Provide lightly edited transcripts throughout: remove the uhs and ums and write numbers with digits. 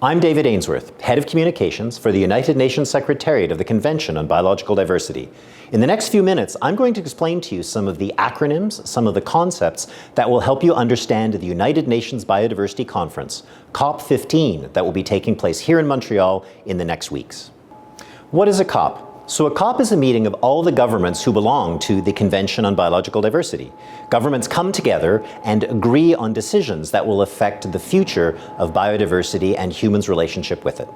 I'm David Ainsworth, Head of Communications for the United Nations Secretariat of the Convention on Biological Diversity. In the next few minutes, I'm going to explain to you some of the acronyms, some of the concepts that will help you understand the United Nations Biodiversity Conference, COP15, that will be taking place here in Montreal in the next weeks. What is a COP? So a COP is a meeting of all the governments who belong to the Convention on Biological Diversity. Governments come together and agree on decisions that will affect the future of biodiversity and humans' relationship with it.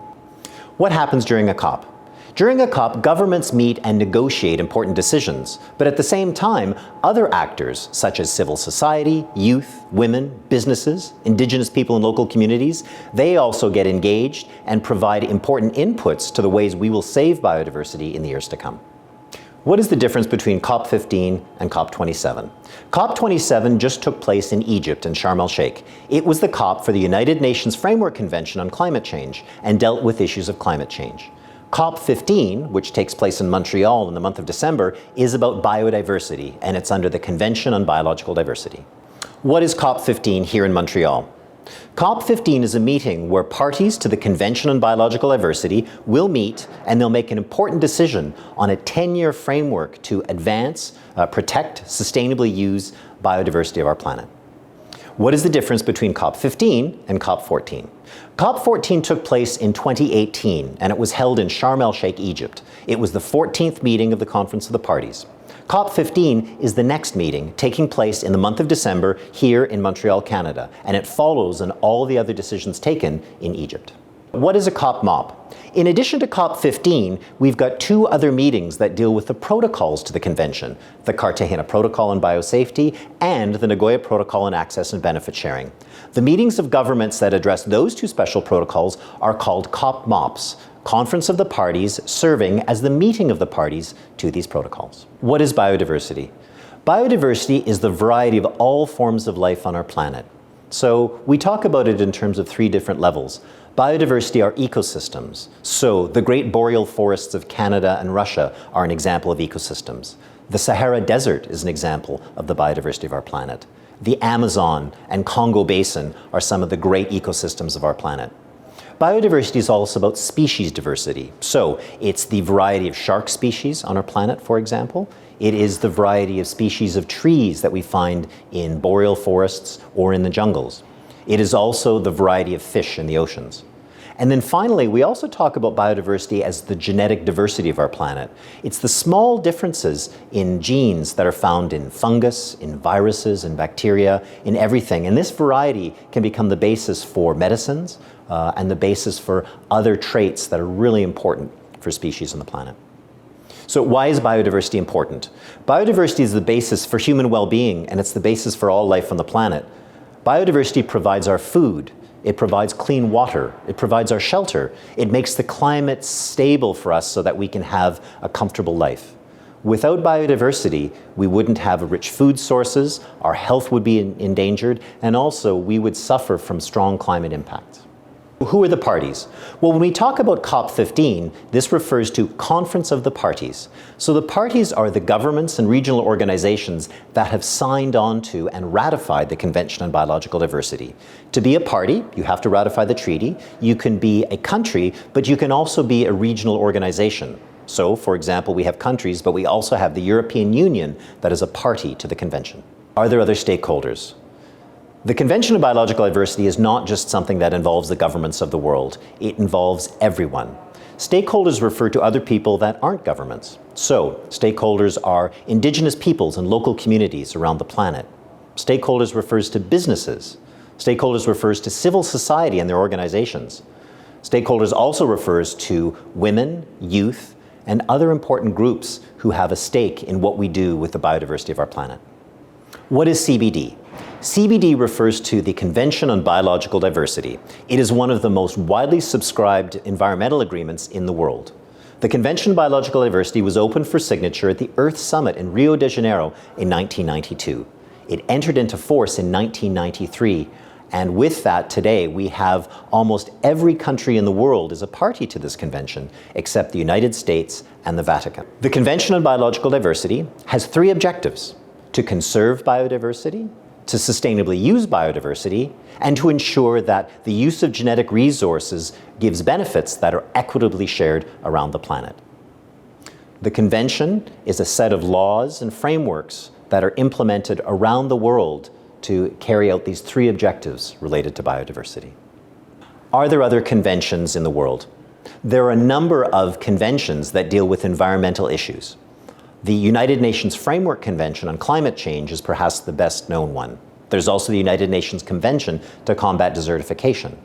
What happens during a COP? During a COP, governments meet and negotiate important decisions, but at the same time, other actors, such as civil society, youth, women, businesses, Indigenous people and local communities, they also get engaged and provide important inputs to the ways we will save biodiversity in the years to come. What is the difference between COP15 and COP27? COP27 just took place in Egypt in Sharm el-Sheikh. It was the COP for the United Nations Framework Convention on Climate Change and dealt with issues of climate change. COP15, which takes place in Montreal in the month of December, is about biodiversity, and it's under the Convention on Biological Diversity. What is COP15 here in Montreal? COP15 is a meeting where parties to the Convention on Biological Diversity will meet and they'll make an important decision on a 10-year framework to advance, protect, sustainably use biodiversity of our planet. What is the difference between COP15 and COP14? COP14 took place in 2018 and it was held in Sharm el-Sheikh, Egypt. It was the 14th meeting of the Conference of the Parties. COP15 is the next meeting taking place in the month of December here in Montreal, Canada, and it follows on all the other decisions taken in Egypt. What is a COP MOP? In addition to COP15, we've got two other meetings that deal with the protocols to the convention, the Cartagena Protocol on Biosafety and the Nagoya Protocol on Access and Benefit Sharing. The meetings of governments that address those two special protocols are called COP MOPs, Conference of the Parties serving as the meeting of the parties to these protocols. What is biodiversity? Biodiversity is the variety of all forms of life on our planet. So we talk about it in terms of three different levels. Biodiversity are ecosystems. So the great boreal forests of Canada and Russia are an example of ecosystems. The Sahara Desert is an example of the biodiversity of our planet. The Amazon and Congo Basin are some of the great ecosystems of our planet. Biodiversity is also about species diversity. So it's the variety of shark species on our planet, for example. It is the variety of species of trees that we find in boreal forests or in the jungles. It is also the variety of fish in the oceans. And then finally, we also talk about biodiversity as the genetic diversity of our planet. It's the small differences in genes that are found in fungus, in viruses, in bacteria, in everything. And this variety can become the basis for medicines and the basis for other traits that are really important for species on the planet. So why is biodiversity important? Biodiversity is the basis for human well-being, and it's the basis for all life on the planet. Biodiversity provides our food, it provides clean water, it provides our shelter, it makes the climate stable for us so that we can have a comfortable life. Without biodiversity, we wouldn't have rich food sources, our health would be endangered, and also we would suffer from strong climate impacts. Who are the parties? Well, when we talk about COP15, this refers to Conference of the Parties. So the parties are the governments and regional organizations that have signed on to and ratified the Convention on Biological Diversity. To be a party, you have to ratify the treaty. You can be a country, but you can also be a regional organization. So, for example, we have countries, but we also have the European Union that is a party to the convention. Are there other stakeholders? The Convention on Biological Diversity is not just something that involves the governments of the world. It involves everyone. Stakeholders refer to other people that aren't governments. So, stakeholders are Indigenous peoples and local communities around the planet. Stakeholders refers to businesses. Stakeholders refers to civil society and their organizations. Stakeholders also refers to women, youth, and other important groups who have a stake in what we do with the biodiversity of our planet. What is CBD? CBD refers to the Convention on Biological Diversity. It is one of the most widely subscribed environmental agreements in the world. The Convention on Biological Diversity was opened for signature at the Earth Summit in Rio de Janeiro in 1992. It entered into force in 1993, and with that today we have almost every country in the world is a party to this convention except the United States and the Vatican. The Convention on Biological Diversity has three objectives: to conserve biodiversity, to sustainably use biodiversity, and to ensure that the use of genetic resources gives benefits that are equitably shared around the planet. The Convention is a set of laws and frameworks that are implemented around the world to carry out these three objectives related to biodiversity. Are there other conventions in the world? There are a number of conventions that deal with environmental issues. The United Nations Framework Convention on Climate Change is perhaps the best known one. There's also the United Nations Convention to Combat Desertification.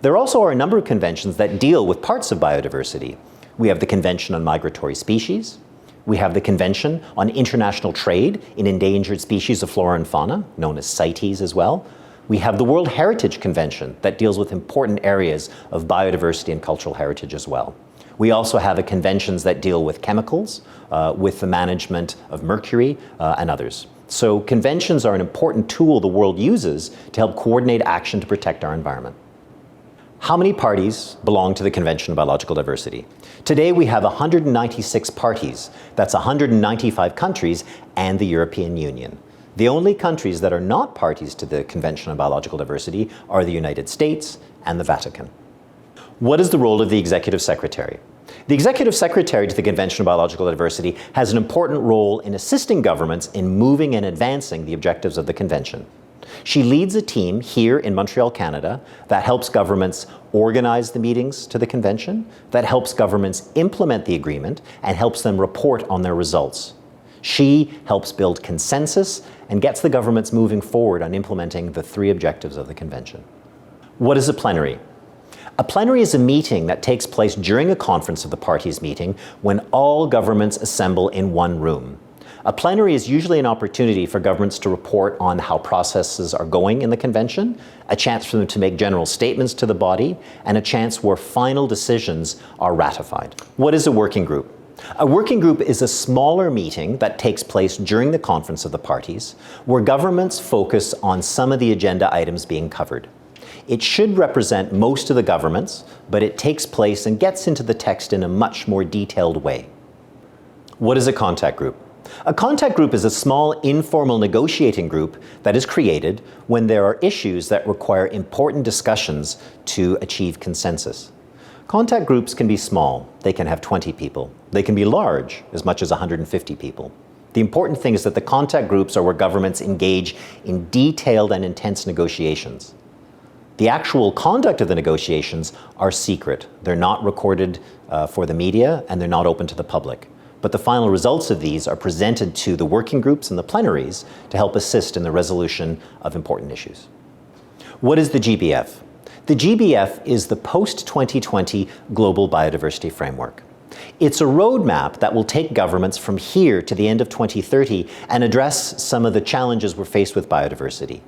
There also are a number of conventions that deal with parts of biodiversity. We have the Convention on Migratory Species. We have the Convention on International Trade in Endangered Species of Flora and Fauna, known as CITES as well. We have the World Heritage Convention that deals with important areas of biodiversity and cultural heritage as well. We also have conventions that deal with chemicals, with the management of mercury, and others. So conventions are an important tool the world uses to help coordinate action to protect our environment. How many parties belong to the Convention on Biological Diversity? Today we have 196 parties. That's 195 countries and the European Union. The only countries that are not parties to the Convention on Biological Diversity are the United States and the Vatican. What is the role of the Executive Secretary? The Executive Secretary to the Convention on Biological Diversity has an important role in assisting governments in moving and advancing the objectives of the Convention. She leads a team here in Montreal, Canada, that helps governments organize the meetings to the Convention, that helps governments implement the agreement, and helps them report on their results. She helps build consensus and gets the governments moving forward on implementing the three objectives of the Convention. What is a plenary? A plenary is a meeting that takes place during a conference of the parties meeting when all governments assemble in one room. A plenary is usually an opportunity for governments to report on how processes are going in the Convention, a chance for them to make general statements to the body, and a chance where final decisions are ratified. What is a working group? A working group is a smaller meeting that takes place during the conference of the parties, where governments focus on some of the agenda items being covered. It should represent most of the governments, but it takes place and gets into the text in a much more detailed way. What is a contact group? A contact group is a small informal negotiating group that is created when there are issues that require important discussions to achieve consensus. Contact groups can be small. They can have 20 people. They can be large, as much as 150 people. The important thing is that the contact groups are where governments engage in detailed and intense negotiations. The actual conduct of the negotiations are secret. They're not recorded for the media, and they're not open to the public. But the final results of these are presented to the working groups and the plenaries to help assist in the resolution of important issues. What is the GBF? The GBF is the post-2020 Global Biodiversity Framework. It's a roadmap that will take governments from here to the end of 2030 and address some of the challenges we're faced with biodiversity.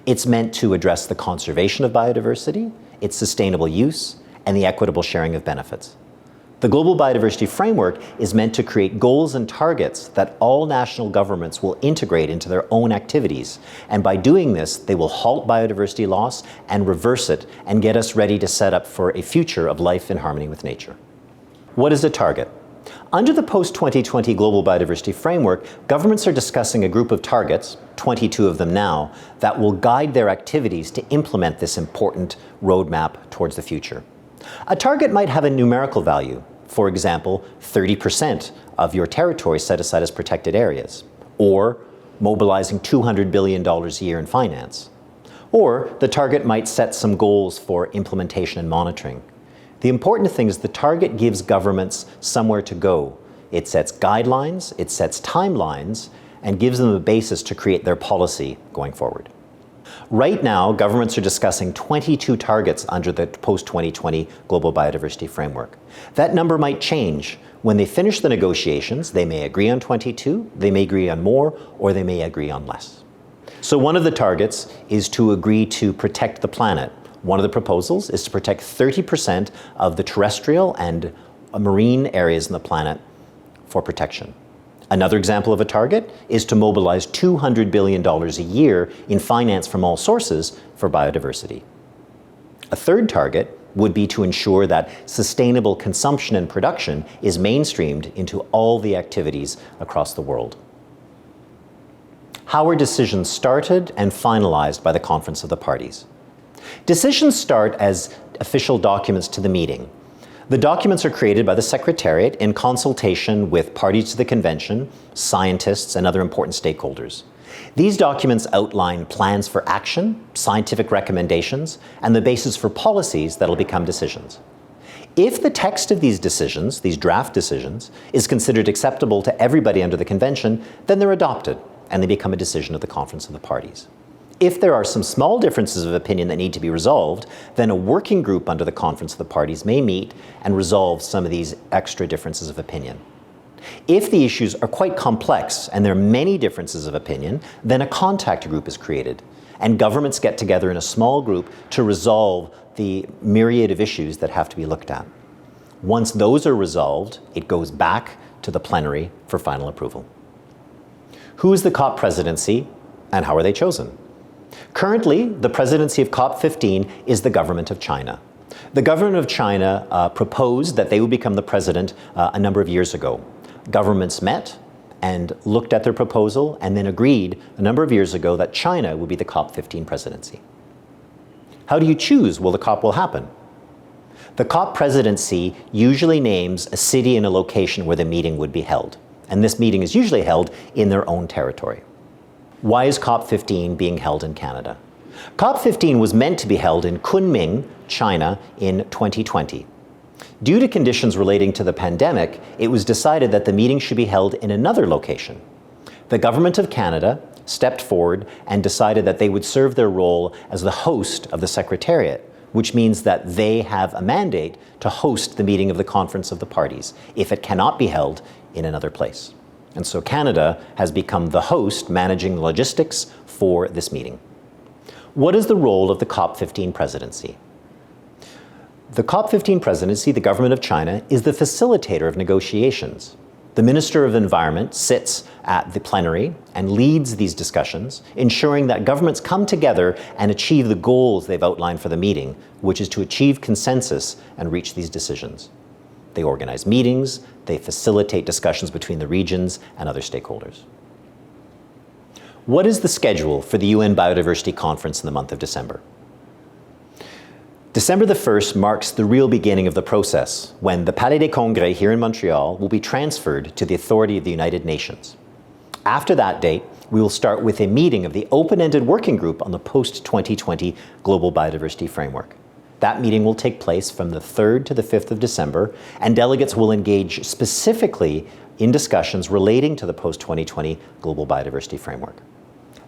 It's meant to address the conservation of biodiversity, its sustainable use, and the equitable sharing of benefits. The Global Biodiversity Framework is meant to create goals and targets that all national governments will integrate into their own activities. And by doing this, they will halt biodiversity loss and reverse it and get us ready to set up for a future of life in harmony with nature. What is a target? Under the post-2020 Global Biodiversity Framework, governments are discussing a group of targets, 22 of them now, that will guide their activities to implement this important roadmap towards the future. A target might have a numerical value. For example, 30% of your territory set aside as protected areas, or mobilizing $200 billion a year in finance. Or the target might set some goals for implementation and monitoring. The important thing is the target gives governments somewhere to go. It sets guidelines, it sets timelines, and gives them a basis to create their policy going forward. Right now, governments are discussing 22 targets under the post-2020 Global Biodiversity Framework. That number might change. When they finish the negotiations, they may agree on 22, they may agree on more, or they may agree on less. So one of the targets is to agree to protect the planet. One of the proposals is to protect 30% of the terrestrial and marine areas on the planet for protection. Another example of a target is to mobilize $200 billion a year in finance from all sources for biodiversity. A third target would be to ensure that sustainable consumption and production is mainstreamed into all the activities across the world. How are decisions started and finalized by the Conference of the Parties? Decisions start as official documents to the meeting. The documents are created by the Secretariat in consultation with parties to the convention, scientists, and other important stakeholders. These documents outline plans for action, scientific recommendations, and the basis for policies that will become decisions. If the text of these decisions, these draft decisions, is considered acceptable to everybody under the convention, then they're adopted and they become a decision of the Conference of the Parties. If there are some small differences of opinion that need to be resolved, then a working group under the Conference of the Parties may meet and resolve some of these extra differences of opinion. If the issues are quite complex and there are many differences of opinion, then a contact group is created, and governments get together in a small group to resolve the myriad of issues that have to be looked at. Once those are resolved, it goes back to the plenary for final approval. Who is the COP presidency and how are they chosen? Currently, the presidency of COP15 is the government of China. The government of China proposed that they would become the president a number of years ago. Governments met and looked at their proposal and then agreed a number of years ago that China would be the COP15 presidency. How do you choose will the COP will happen? The COP presidency usually names a city and a location where the meeting would be held, and this meeting is usually held in their own territory. Why is COP15 being held in Canada? COP15 was meant to be held in Kunming, China in 2020. Due to conditions relating to the pandemic, it was decided that the meeting should be held in another location. The Government of Canada stepped forward and decided that they would serve their role as the host of the Secretariat, which means that they have a mandate to host the meeting of the Conference of the Parties if it cannot be held in another place. And so Canada has become the host managing the logistics for this meeting. What is the role of the COP15 presidency? The COP15 presidency, the government of China, is the facilitator of negotiations. The Minister of Environment sits at the plenary and leads these discussions, ensuring that governments come together and achieve the goals they've outlined for the meeting, which is to achieve consensus and reach these decisions. They organize meetings, they facilitate discussions between the regions and other stakeholders. What is the schedule for the UN Biodiversity Conference in the month of December? December the 1st marks the real beginning of the process, when the Palais des Congrès here in Montreal will be transferred to the authority of the United Nations. After that date, we will start with a meeting of the open-ended working group on the post-2020 Global Biodiversity Framework. That meeting will take place from the 3rd to the 5th of December, and delegates will engage specifically in discussions relating to the post-2020 Global Biodiversity Framework.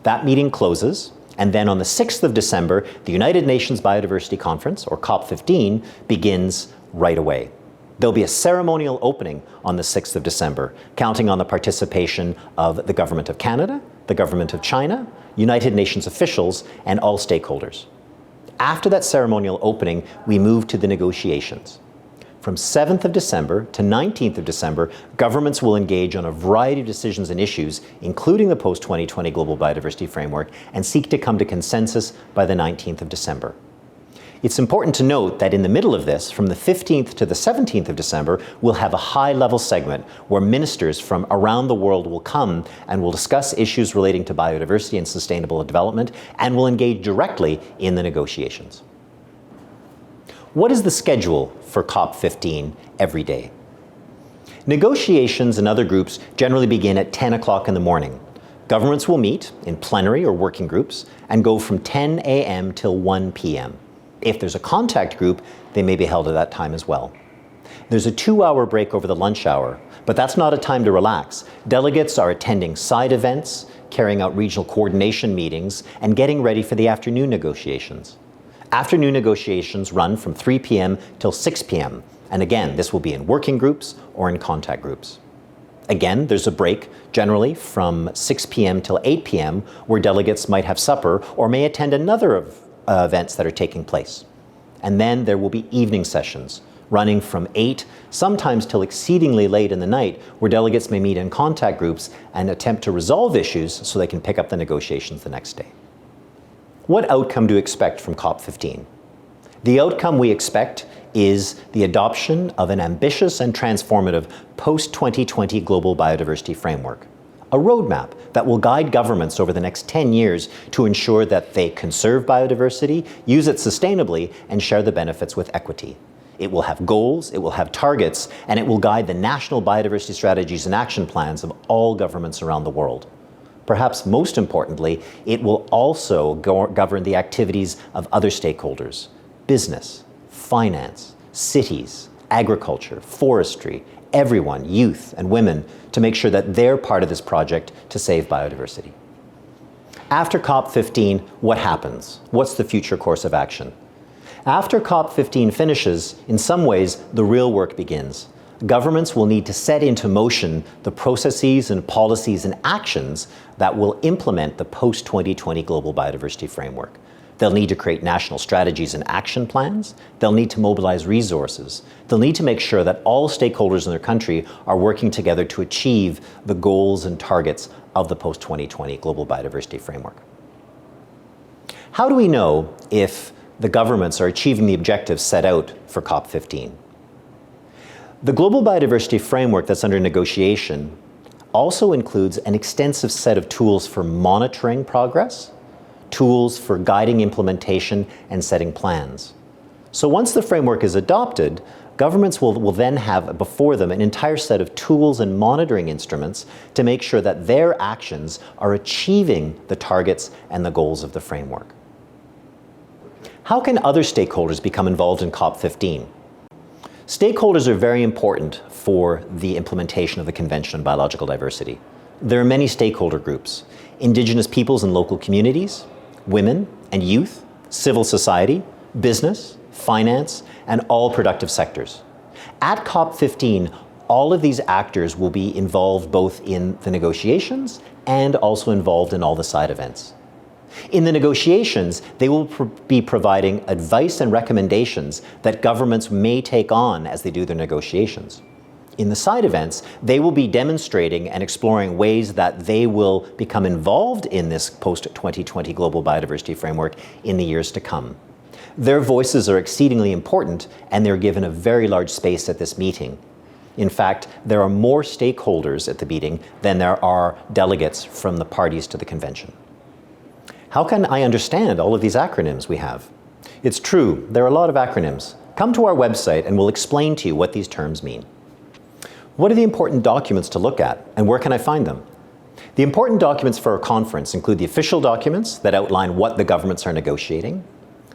That meeting closes, and then on the 6th of December, the United Nations Biodiversity Conference, or COP15, begins right away. There'll be a ceremonial opening on the 6th of December, counting on the participation of the Government of Canada, the Government of China, United Nations officials, and all stakeholders. After that ceremonial opening, we move to the negotiations. From 7th of December to 19th of December, governments will engage on a variety of decisions and issues, including the post-2020 Global Biodiversity Framework, and seek to come to consensus by the 19th of December. It's important to note that in the middle of this, from the 15th to the 17th of December, we'll have a high-level segment where ministers from around the world will come and will discuss issues relating to biodiversity and sustainable development, and will engage directly in the negotiations. What is the schedule for COP15 every day? Negotiations and other groups generally begin at 10 o'clock in the morning. Governments will meet in plenary or working groups and go from 10 a.m. till 1 p.m. If there's a contact group, they may be held at that time as well. There's a 2-hour break over the lunch hour, but that's not a time to relax. Delegates are attending side events, carrying out regional coordination meetings, and getting ready for the afternoon negotiations. Afternoon negotiations run from 3 p.m. till 6 p.m. And again, this will be in working groups or in contact groups. Again, there's a break, generally from 6 p.m. till 8 p.m., where delegates might have supper or may attend another of events that are taking place. And then there will be evening sessions, running from 8, sometimes till exceedingly late in the night, where delegates may meet in contact groups and attempt to resolve issues so they can pick up the negotiations the next day. What outcome do you expect from COP15? The outcome we expect is the adoption of an ambitious and transformative post-2020 Global Biodiversity Framework, A roadmap that will guide governments over the next 10 years to ensure that they conserve biodiversity, use it sustainably, and share the benefits with equity. It will have goals, it will have targets, and it will guide the national biodiversity strategies and action plans of all governments around the world. Perhaps most importantly, it will also govern the activities of other stakeholders: business, finance, cities, agriculture, forestry, everyone, youth and women, to make sure that they're part of this project to save biodiversity. After COP15, what happens? What's the future course of action? After COP15 finishes, in some ways, the real work begins. Governments will need to set into motion the processes and policies and actions that will implement the post-2020 Global Biodiversity Framework. They'll need to create national strategies and action plans. They'll need to mobilize resources. They'll need to make sure that all stakeholders in their country are working together to achieve the goals and targets of the post-2020 Global Biodiversity Framework. How do we know if the governments are achieving the objectives set out for COP15? The Global Biodiversity Framework that's under negotiation also includes an extensive set of tools for monitoring progress, tools for guiding implementation and setting plans. So once the framework is adopted, governments will then have before them an entire set of tools and monitoring instruments to make sure that their actions are achieving the targets and the goals of the framework. How can other stakeholders become involved in COP15? Stakeholders are very important for the implementation of the Convention on Biological Diversity. There are many stakeholder groups: Indigenous peoples and local communities, women and youth, civil society, business, finance, and all productive sectors. At COP15, all of these actors will be involved both in the negotiations and also involved in all the side events. In the negotiations, they will be providing advice and recommendations that governments may take on as they do their negotiations. In the side events, they will be demonstrating and exploring ways that they will become involved in this post-2020 Global Biodiversity Framework in the years to come. Their voices are exceedingly important, and they're given a very large space at this meeting. In fact, there are more stakeholders at the meeting than there are delegates from the parties to the convention. How can I understand all of these acronyms we have? It's true, there are a lot of acronyms. Come to our website and we'll explain to you what these terms mean. What are the important documents to look at, and where can I find them? The important documents for our conference include the official documents that outline what the governments are negotiating,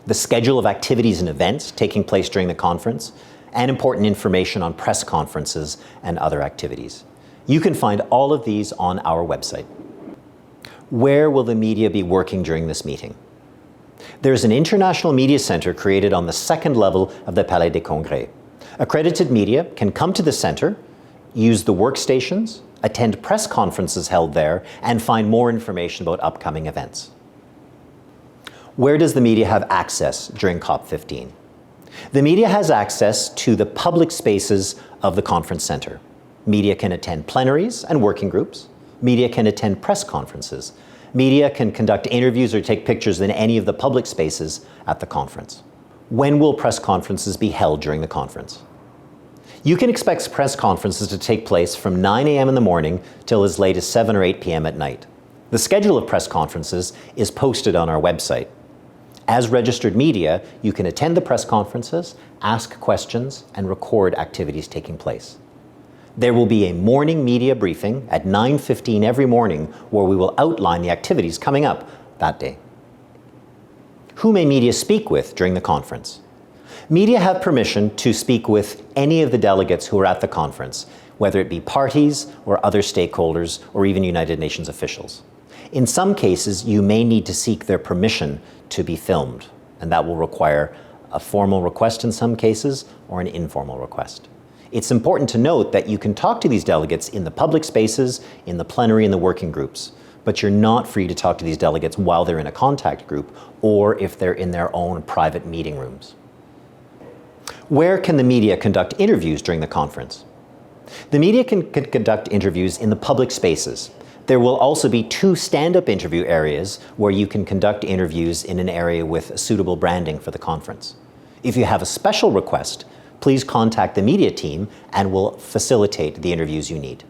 the schedule of activities and events taking place during the conference, and important information on press conferences and other activities. You can find all of these on our website. Where will the media be working during this meeting? There's an international media center created on the second level of the Palais des Congrès. Accredited media can come to the center, use the workstations, attend press conferences held there, and find more information about upcoming events. Where does the media have access during COP15? The media has access to the public spaces of the conference center. Media can attend plenaries and working groups. Media can attend press conferences. Media can conduct interviews or take pictures in any of the public spaces at the conference. When will press conferences be held during the conference? You can expect press conferences to take place from 9 a.m. in the morning till as late as 7 or 8 p.m. at night. The schedule of press conferences is posted on our website. As registered media, you can attend the press conferences, ask questions, and record activities taking place. There will be a morning media briefing at 9:15 every morning where we will outline the activities coming up that day. Who may media speak with during the conference? Media have permission to speak with any of the delegates who are at the conference, whether it be parties or other stakeholders or even United Nations officials. In some cases, you may need to seek their permission to be filmed, and that will require a formal request in some cases or an informal request. It's important to note that you can talk to these delegates in the public spaces, in the plenary, and the working groups, but you're not free to talk to these delegates while they're in a contact group or if they're in their own private meeting rooms. Where can the media conduct interviews during the conference? The media can conduct interviews in the public spaces. There will also be 2 stand-up interview areas where you can conduct interviews in an area with suitable branding for the conference. If you have a special request, please contact the media team and we'll facilitate the interviews you need.